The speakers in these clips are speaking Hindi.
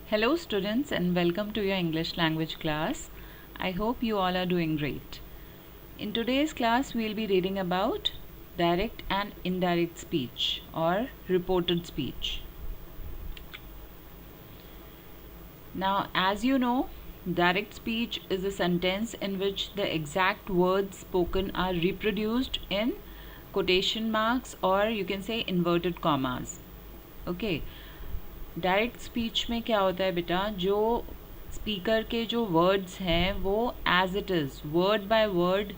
Hello students and welcome to your English language class. I hope you all are doing great. In today's class we will be reading about direct and indirect speech or reported speech. Now as you know, direct speech is a sentence in which the exact words spoken are reproduced in quotation marks or you can say inverted commas. Okay. Direct speech में क्या होता है बेटा, जो स्पीकर के जो वर्ड्स हैं वो as it is word by word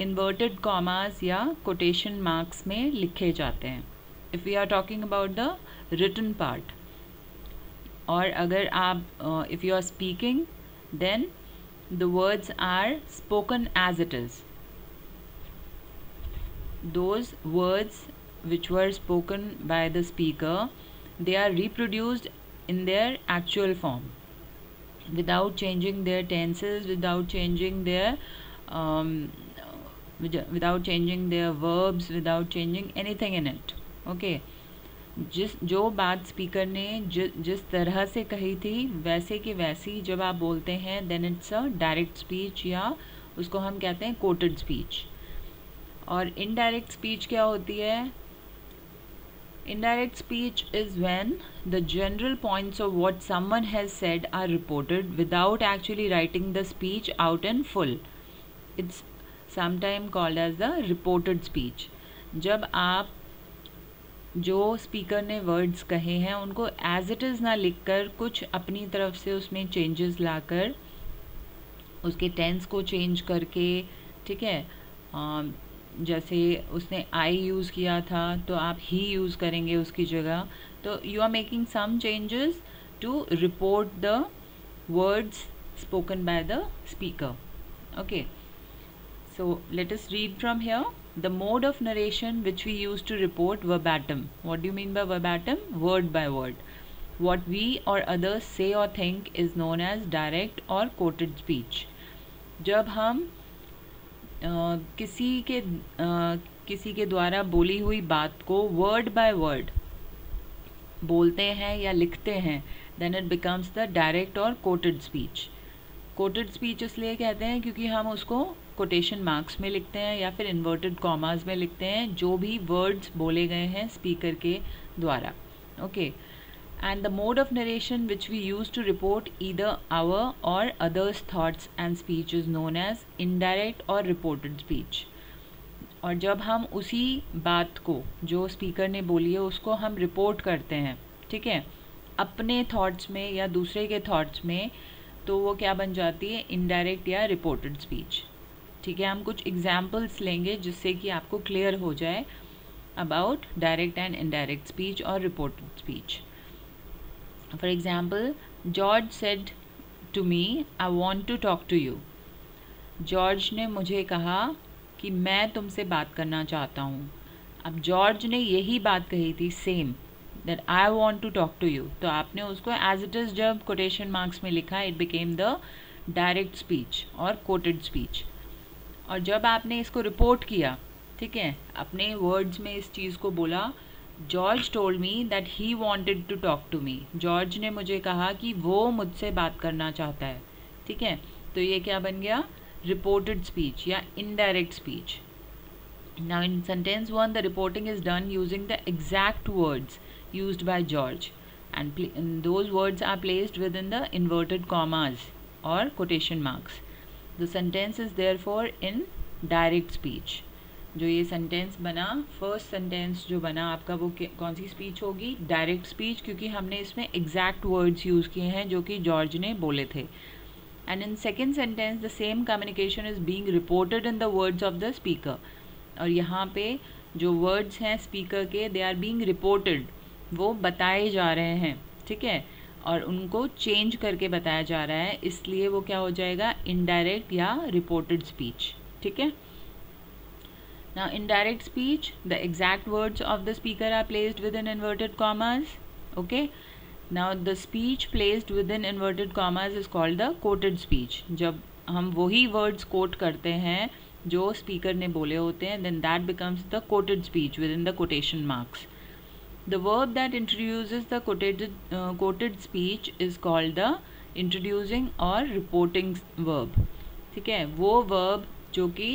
inverted commas या कोटेशन मार्क्स में लिखे जाते हैं if we are talking about the written part. और अगर आप if you are speaking then the words are spoken as it is. Those words which were spoken by the speaker, they are reproduced in their actual form without changing their tenses, without changing their verbs, without changing anything in it. Okay. जो बात स्पीकर ने जिस तरह से कही थी वैसे की वैसी जब आप बोलते हैं then it's a direct speech या उसको हम कहते हैं कोटेड स्पीच. और इनडायरेक्ट स्पीच क्या होती है? Indirect speech is when the general points of what someone has said are reported without actually writing the speech out in full. It's sometimes called as the reported speech. जब आप जो स्पीकर ने वर्ड्स कहे हैं उनको एज इट इज़ ना लिखकर कुछ अपनी तरफ से उसमें चेंजेस लाकर उसके टेंस को चेंज करके, ठीक है, जैसे उसने आई यूज़ किया था तो आप ही यूज़ करेंगे उसकी जगह. तो you are making some changes to report the words spoken by the speaker. Okay, so let us read from here. The mode of narration which we use to report verbatim. What do you mean by verbatim? Word by word. What we or others say or think is known as direct और कोटेड स्पीच. जब हम किसी के द्वारा बोली हुई बात को वर्ड बाय वर्ड बोलते हैं या लिखते हैं then it becomes the direct और कोटेड स्पीच. कोटेड स्पीच इसलिए कहते हैं क्योंकि हम उसको कोटेशन मार्क्स में लिखते हैं या फिर इन्वर्टेड कॉमास में लिखते हैं जो भी वर्ड्स बोले गए हैं स्पीकर के द्वारा. Okay. And the mode of narration which we use to report either our or others' thoughts and speech is known as indirect or reported speech. और जब हम उसी बात को जो स्पीकर ने बोली है उसको हम रिपोर्ट करते हैं, ठीक है, अपने थॉट्स में या दूसरे के थॉट्स में, तो वो क्या बन जाती है? इनडायरेक्ट या रिपोर्टेड स्पीच. ठीक है, हम कुछ एग्जाम्पल्स लेंगे जिससे कि आपको क्लियर हो जाए about direct and indirect speech or reported speech. For example, George said to me, I want to talk to you. George ने मुझे कहा कि मैं तुमसे बात करना चाहता हूँ. अब जॉर्ज ने यही बात कही थी same, that I want to talk to you. तो आपने उसको as it is जब quotation marks में लिखा, it became the direct speech और quoted speech. और जब आपने इसको रिपोर्ट किया, ठीक है, अपने वर्ड्स में इस चीज़ को बोला, George told me that he wanted to talk to me. George ने मुझे कहा कि वो मुझसे बात करना चाहता है. ठीक है, तो ये क्या बन गया? रिपोर्टेड स्पीच या indirect speech. Now in sentence 1 the reporting is done using the exact words used by George and those words are placed within the inverted commas or quotation marks. The sentence is therefore in direct speech. जो ये सेंटेंस बना, फर्स्ट सेंटेंस जो बना आपका, वो कौन सी स्पीच होगी? डायरेक्ट स्पीच, क्योंकि हमने इसमें एग्जैक्ट वर्ड्स यूज़ किए हैं जो कि जॉर्ज ने बोले थे. And in second sentence the same communication is being reported in the words of the speaker. और यहाँ पे जो वर्ड्स हैं स्पीकर के, दे आर बीइंग रिपोर्टेड, वो बताए जा रहे हैं, ठीक है, और उनको चेंज करके बताया जा रहा है, इसलिए वो क्या हो जाएगा? इनडायरेक्ट या रिपोर्टेड स्पीच. ठीक है. Now in direct speech, the exact words of the speaker are placed within inverted commas. Okay. Now the speech placed within inverted commas is called the quoted speech. जब हम वही words quote करते हैं जो speaker ने बोले होते हैं, then that becomes the quoted speech within the quotation marks. The verb that introduces the quoted speech is called the introducing और reporting verb. ठीक है, वो verb जो कि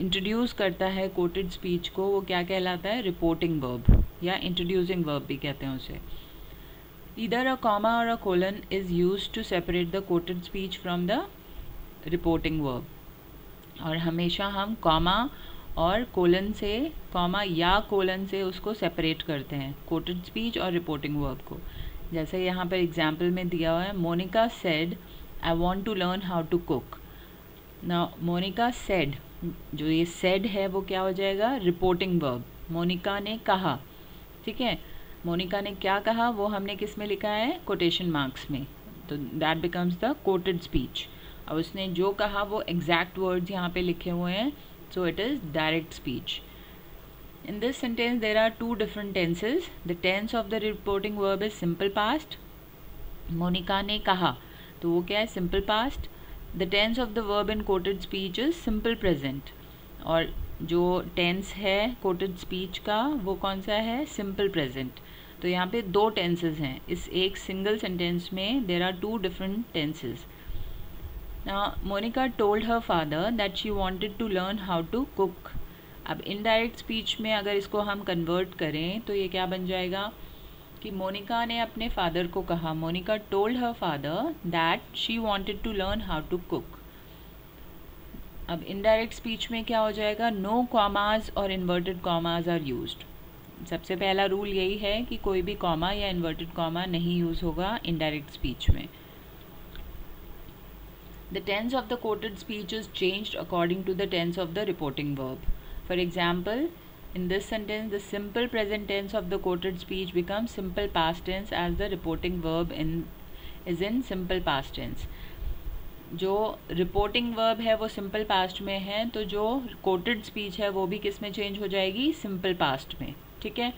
इंट्रोड्यूस करता है quoted speech को, वो क्या कहलाता है? reporting verb या introducing verb भी कहते हैं उसे. Either a comma or a colon is used to separate the quoted speech from the reporting verb. और हमेशा हम कॉमा और कोलन से, कॉमा या कोलन से उसको सेपरेट करते हैं, कोटेड स्पीच और रिपोर्टिंग वर्ब को. जैसे यहाँ पर एग्जाम्पल में दिया हुआ है, Monika said I want to learn how to cook. ना मोनिका सेड, जो ये सेड है वो क्या हो जाएगा? Reporting verb. मोनिका ने कहा. ठीक है, मोनिका ने क्या कहा वो हमने किस में लिखा है? कोटेशन मार्क्स में. तो that becomes the quoted speech. अब उसने जो कहा वो एग्जैक्ट वर्ड्स यहाँ पे लिखे हुए हैं, so it is direct speech. In this sentence there are two different tenses. The tense of the reporting verb is simple past. Monika ने कहा, तो वो क्या है? simple past. The tense of the verb in quoted speech is simple present. और जो tense है quoted speech का वो कौन सा है? simple present. तो यहाँ पे दो tenses हैं. इस एक single sentence में there are two different tenses. Now Monica told her father that she wanted to learn how to cook. अब इनडायरेक्ट स्पीच में अगर इसको हम कन्वर्ट करें तो ये क्या बन जाएगा कि मोनिका ने अपने फादर को कहा, Monika told her father that she wanted to learn how to cook. अब इनडायरेक्ट स्पीच में क्या हो जाएगा? नो कॉमाज और इन्वर्टेड कॉमाज आर यूज्ड. सबसे पहला रूल यही है कि कोई भी कॉमा या इन्वर्टेड कॉमा नहीं यूज़ होगा इनडायरेक्ट स्पीच में. The tense of the quoted speech is changed according to the tense of the reporting verb. For example, in this sentence, the simple present tense of the quoted speech becomes simple past tense as the reporting verb is in simple past tense. जो reporting verb है वो simple past में है, तो जो quoted speech है वो भी किस में change हो जाएगी? simple past में. ठीक है,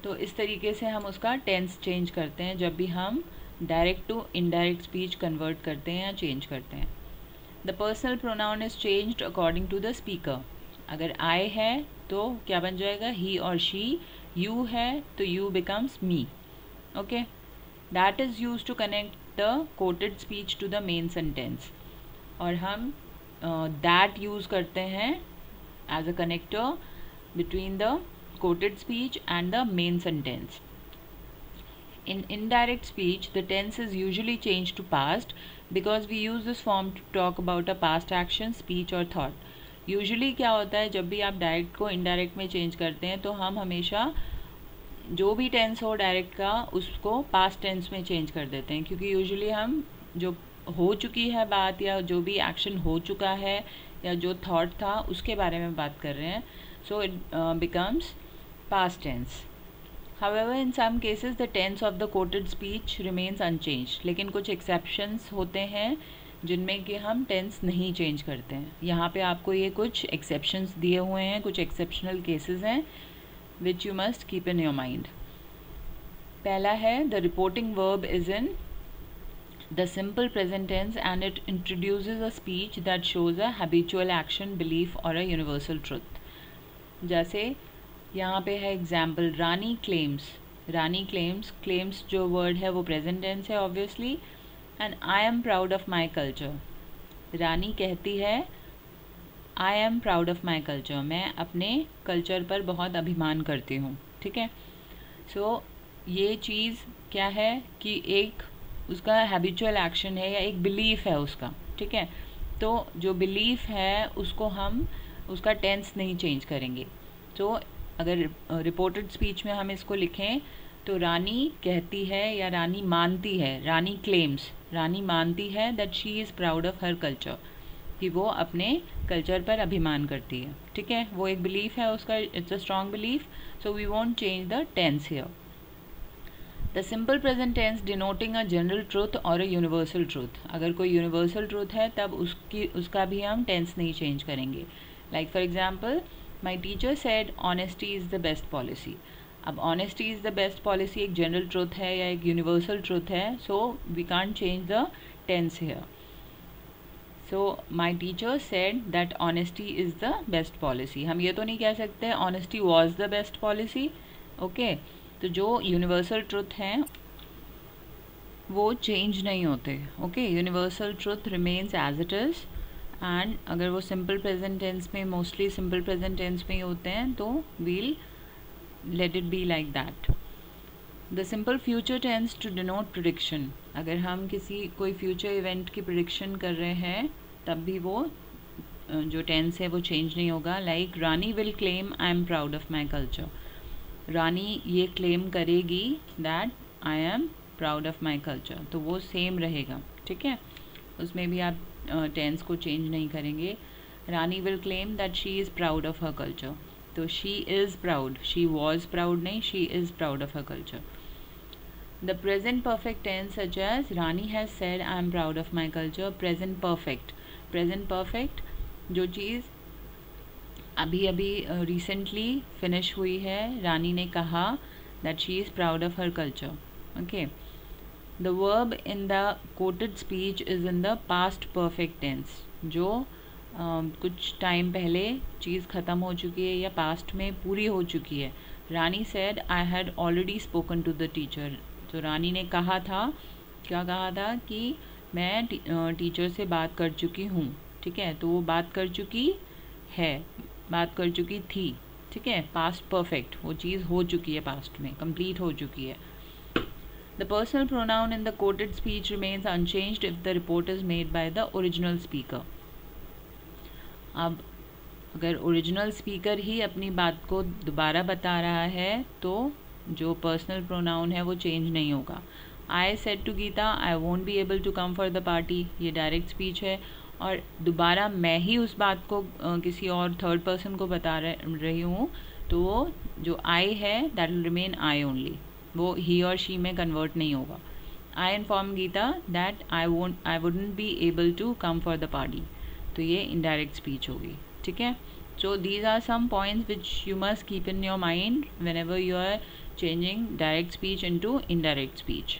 तो इस तरीके से हम उसका tense change करते हैं जब भी हम direct to indirect speech convert करते हैं या चेंज करते हैं. The personal pronoun is changed according to the speaker. अगर आई है तो क्या बन जाएगा? ही और शी. यू है तो you becomes me. Okay, that is use to connect the quoted speech to the main sentence. और हम दैट यूज़ करते हैं as a connector between the quoted speech and the main sentence. In indirect speech, the tense is usually changed to past because we use this form to talk about a past action, speech or thought. Usually क्या होता है, जब भी आप डायरेक्ट को इनडायरेक्ट में चेंज करते हैं तो हम हमेशा जो भी टेंस हो डायरेक्ट का उसको पास्ट टेंस में चेंज कर देते हैं, क्योंकि यूजुअली हम जो हो चुकी है बात या जो भी एक्शन हो चुका है या जो थॉट था उसके बारे में बात कर रहे हैं. So it becomes past tense. However, in some cases the tense of the quoted speech remains unchanged. लेकिन कुछ exceptions होते हैं जिनमें कि हम tense नहीं change करते हैं. यहाँ पे आपको ये कुछ exceptions दिए हुए हैं, कुछ exceptional cases हैं which you must keep in your mind. पहला है the reporting verb is in the simple present tense and it introduces a speech that shows a habitual action, belief or a universal truth. जैसे यहाँ पे है example, Rani claims. Rani claims जो वर्ड है वो प्रेजेंट टेंस है obviously. And I am proud of my culture. Rani कहती है I am proud of my culture, मैं अपने कल्चर पर बहुत अभिमान करती हूँ. ठीक है, सो ये चीज़ क्या है कि एक उसका हैबिचुअल एक्शन है या एक बिलीफ है उसका. ठीक है, तो जो बिलीफ है उसको हम उसका टेंस नहीं चेंज करेंगे. तो अगर रिपोर्टेड स्पीच में हम इसको लिखें तो रानी कहती है या रानी मानती है, रानी क्लेम्स, रानी मानती है that she is proud of her culture, कि वो अपने कल्चर पर अभिमान करती है. ठीक है, वो एक बिलीफ है उसका, it's a strong belief. So we won't change the tense here. The simple present tense denoting a general truth और अ यूनिवर्सल ट्रूथ. अगर कोई यूनिवर्सल ट्रूथ है तब उसका भी हम टेंस नहीं चेंज करेंगे. Like for example, my teacher said honesty is the best policy. अब honesty is the best policy एक जनरल ट्रूथ है या एक यूनिवर्सल ट्रूथ है, so we can't change the tense here. So my teacher said that honesty is the best policy. हम ये तो नहीं कह सकते honesty was the best policy, okay, तो जो यूनिवर्सल ट्रुथ हैं वो चेंज नहीं होते. Okay, universal truth remains as it is. And अगर वो सिंपल प्रेजेंट टेंस में, मोस्टली सिंपल प्रेजेंट टेंस में ही होते हैं, तो we'll let it be like that. The simple future tense to denote prediction. अगर हम कोई फ्यूचर इवेंट की प्रिडिक्शन कर रहे हैं तब भी वो जो टेंस है वो चेंज नहीं होगा. Like Rani will claim I am proud of my culture. Rani ये क्लेम करेगी that I am proud of my culture, तो वो सेम रहेगा. ठीक है, उसमें भी आप टेंस को चेंज नहीं करेंगे. Rani will claim that she is proud of her culture, तो she is proud, she was proud नहीं, she is proud of her culture. The present perfect tense such as Rani has said I am proud of my culture. Present perfect, present perfect जो चीज़ अभी अभी रिसेंटली फिनिश हुई है, रानी ने कहा that she is proud of her culture. Okay, the verb in the quoted speech is in the past perfect tense. जो कुछ टाइम पहले चीज़ ख़त्म हो चुकी है या पास्ट में पूरी हो चुकी है. Rani said I had already spoken to the teacher. तो रानी ने कहा था, क्या कहा था कि मैं टीचर से बात कर चुकी हूँ. ठीक है, तो वो बात कर चुकी है, बात कर चुकी थी. ठीक है, पास्ट परफेक्ट, वो चीज़ हो चुकी है, पास्ट में कंप्लीट हो चुकी है. The personal pronoun in the quoted speech remains unchanged if the report is made by the original speaker. अब अगर ओरिजिनल स्पीकर ही अपनी बात को दोबारा बता रहा है तो जो पर्सनल प्रोनाउन है वो चेंज नहीं होगा. I said to Geeta I won't be able to come for the party, ये डायरेक्ट स्पीच है और दोबारा मैं ही उस बात को किसी और थर्ड पर्सन को बता रही हूँ, तो वो जो आई है that will remain I only, वो ही और शी में कन्वर्ट नहीं होगा. I inform Geeta that I wouldn't be able to come for the party, तो ये इनडायरेक्ट स्पीच होगी. ठीक है, so these are some points which you must keep in your mind whenever you are changing direct speech into indirect speech.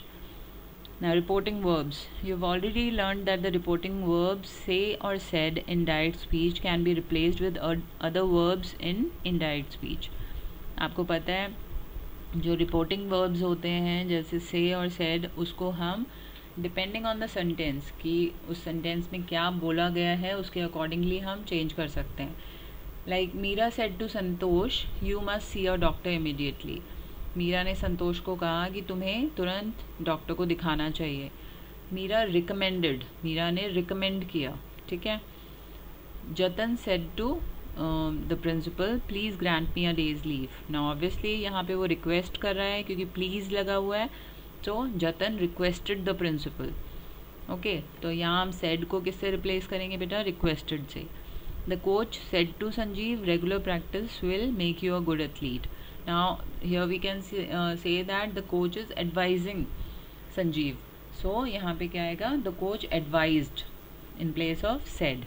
Now reporting verbs. You've already learned that the reporting verbs say or said in direct speech can be replaced with other verbs in indirect speech. आपको पता है जो रिपोर्टिंग वर्ब्स होते हैं जैसे से और said, उसको हम डिपेंडिंग ऑन द सेंटेंस कि उस सेंटेंस में क्या बोला गया है उसके अकॉर्डिंगली हम चेंज कर सकते हैं. Like Meera said to Santosh you must see a doctor immediately. Meera ने संतोष को कहा कि तुम्हें तुरंत डॉक्टर को दिखाना चाहिए. मीरा रिकमेंडेड, मीरा ने रिकमेंड किया. ठीक है, Jatan said to the principal please grant me a day's leave. Now obviously यहाँ पे वो रिक्वेस्ट कर रहा है क्योंकि प्लीज़ लगा हुआ है, तो जतन रिक्वेस्टेड द प्रिंसिपल. ओके, तो यहाँ हम सेड को किससे रिप्लेस करेंगे बेटा, रिक्वेस्टेड से. The coach said to Sanjeev regular practice will make you a good athlete. Now here we can say that the coach is advising Sanjeev. So यहाँ पे क्या आएगा, the coach advised in place of said.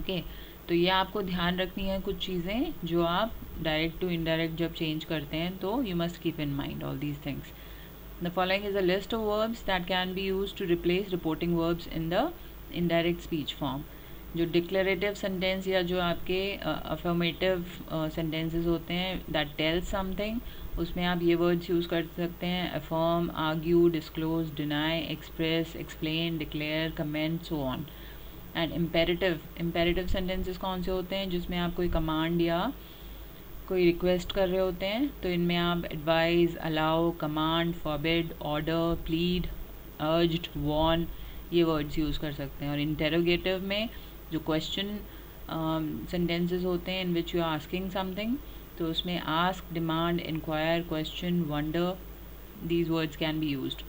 Okay, तो ये आपको ध्यान रखनी है कुछ चीज़ें जो आप डायरेक्ट टू इनडायरेक्ट जब चेंज करते हैं, तो you must keep in mind all these things. The following is a list of verbs that can be used to replace reporting verbs in the indirect speech form. जो डिक्लेरेटिव सेंटेंस या जो आपके अफर्मेटिव सेंटेंसेस होते हैं दैट टेल समथिंग, उसमें आप ये वर्ड्स यूज़ कर सकते हैं affirm, argue, disclose, deny, express, explain, declare, comment, so on. And imperative sentences कौन से होते हैं, जिसमें आप कोई कमांड या कोई रिक्वेस्ट कर रहे होते हैं, तो इनमें आप advise, allow, command, forbid, order, plead, urged, warn, ये वर्ड्स यूज़ कर सकते हैं. और इंटेरोगेटिव में जो क्वेश्चन सेंटेंसेस होते हैं in which you are asking something, तो उसमें ask, demand, enquire, question, wonder, these words can be used.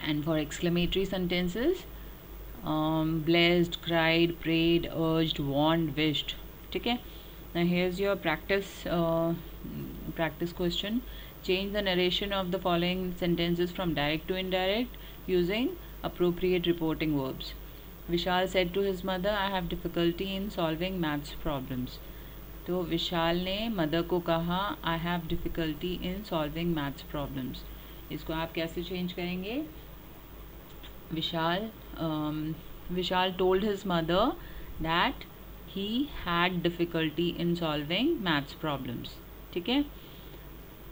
And for exclamatory sentences blessed, cried, prayed, urged, warned, wished. ठीक है, now here's your practice question. Change the narration of the following sentences from direct to indirect using appropriate reporting verbs. Vishal said to his mother, I have difficulty in solving maths problems. तो विशाल ने मदर को कहा I have difficulty in solving maths problems. इसको आप कैसे चेंज करेंगे, विशाल told his mother that he had difficulty in solving maths problems. ठीक है,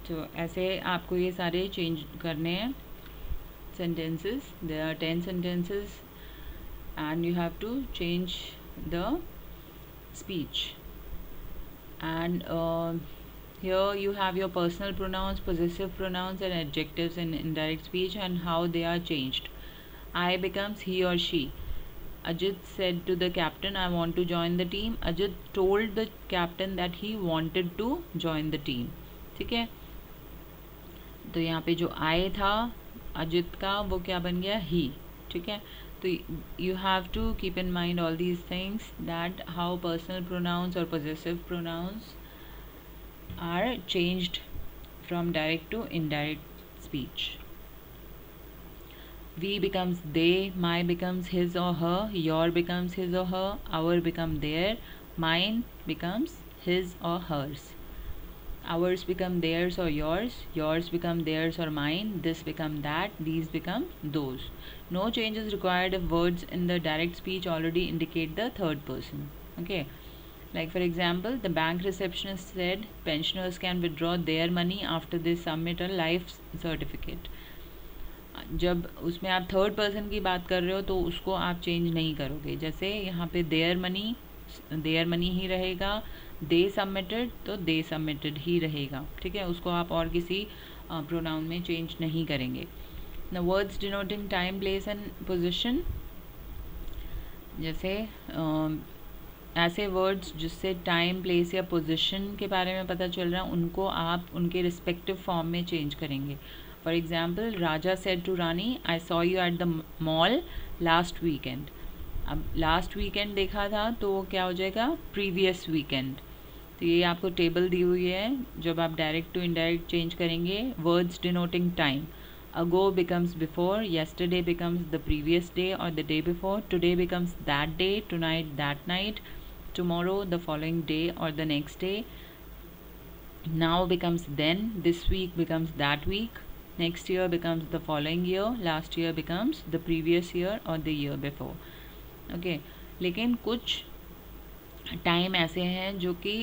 तो ऐसे आपको ये सारे चेंज करने हैं sentences. There are 10 sentences and you have to change the speech. And here you have your personal pronouns, possessive pronouns and adjectives in indirect speech and how they are changed. I becomes he or she. Ajit said to the captain, I want to join the team. Ajit told the captain that he wanted to join the team. ठीक है, तो यहाँ पे जो I था अजित का वो क्या बन गया he. ठीक है, तो you have to keep in mind all these things, that how personal pronouns or possessive pronouns are changed from direct to indirect speech. We becomes they, my becomes his or her, your becomes his or her, our become their, mine becomes his or hers. Ours become theirs or yours, yours become theirs or mine, this become that, these become those. No changes required if words in the direct speech already indicate the third person. Okay, like for example, the bank receptionist said pensioners can withdraw their money after they submit a life certificate. जब उसमें आप थर्ड पर्सन की बात कर रहे हो तो उसको आप चेंज नहीं करोगे. जैसे यहाँ पे देयर मनी ही रहेगा, दे सबमिटेड तो दे सबमिटेड ही रहेगा. ठीक है, उसको आप और किसी प्रोनाउन में चेंज नहीं करेंगे. The words denoting time, place and position, जैसे ऐसे वर्ड्स जिससे टाइम, प्लेस या पोजिशन के बारे में पता चल रहा है उनको आप उनके रिस्पेक्टिव फॉर्म में चेंज करेंगे. For example, Raja said to Rani, I saw you at the mall last weekend. अब लास्ट वीकेंड देखा था तो वो क्या हो जाएगा, प्रीवियस वीकेंड. तो ये आपको टेबल दी हुई है. जब आप डायरेक्ट टू इनडायरेक्ट चेंज करेंगे, words denoting time, ago becomes before, yesterday becomes the previous day or the day before, today becomes that day, tonight that night, tomorrow the following day or the next day, now becomes then, this week becomes that week, next year becomes the following year, last year becomes the previous year or the year before. Okay, लेकिन कुछ टाइम ऐसे हैं जो कि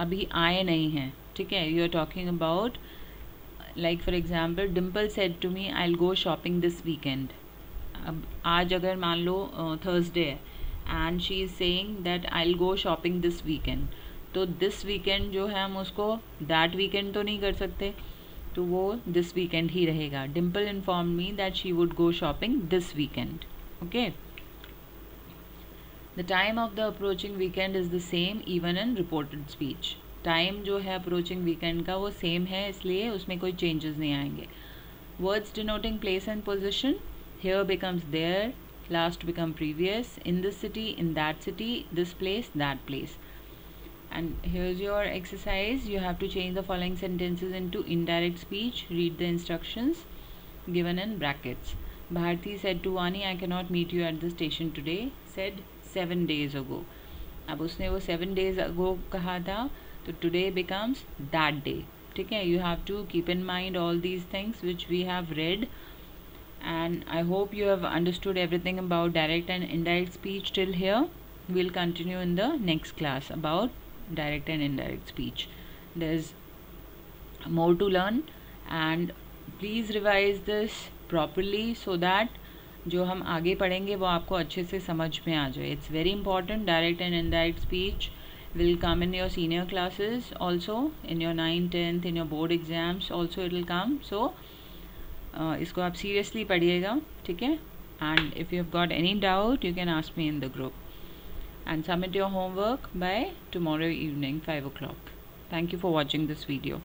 अभी आए नहीं हैं. ठीक है, you are talking about, like for example, Dimple said to me I will go shopping this weekend. अब आज अगर मान लो थर्सडे है and she is saying that I will go shopping this weekend, तो दिस वीकेंड जो है हम उसको दैट वीकेंड तो नहीं कर सकते, तो वो दिस वीकेंड ही रहेगा. Dimple inform me that she would go shopping this weekend. Okay, the time of the approaching weekend is the same even in reported speech. Time जो है अप्रोचिंग वीकेंड का वो सेम है, इसलिए उसमें कोई चेंजेस नहीं आएंगे. Words denoting place and position, here becomes there, last become previous, in this city, in that city, this place, that place. And here's your exercise. You have to change the following sentences into indirect speech. Read the instructions given in brackets. Bharti said to Vani, I cannot meet you at the station today. Said 7 days ago. अब उसने वो 7 days ago कहा था, तो today becomes that day. ठीक है, you have to keep in mind all these things which we have read. And I hope you have understood everything about direct and indirect speech till here. We'll continue in the next class about direct and indirect speech. There's more to learn and please revise this properly so that जो हम आगे पढ़ेंगे वो आपको अच्छे से समझ में आ जाए. It's very important. Direct and indirect speech will come in your senior classes also, in your 9th, 10th, in your board exams also it will come. So इसको आप seriously पढ़िएगा. ठीक है, and if you have got any doubt you can ask me in the group. And submit your homework by tomorrow evening 5 o'clock. Thank you for watching this video.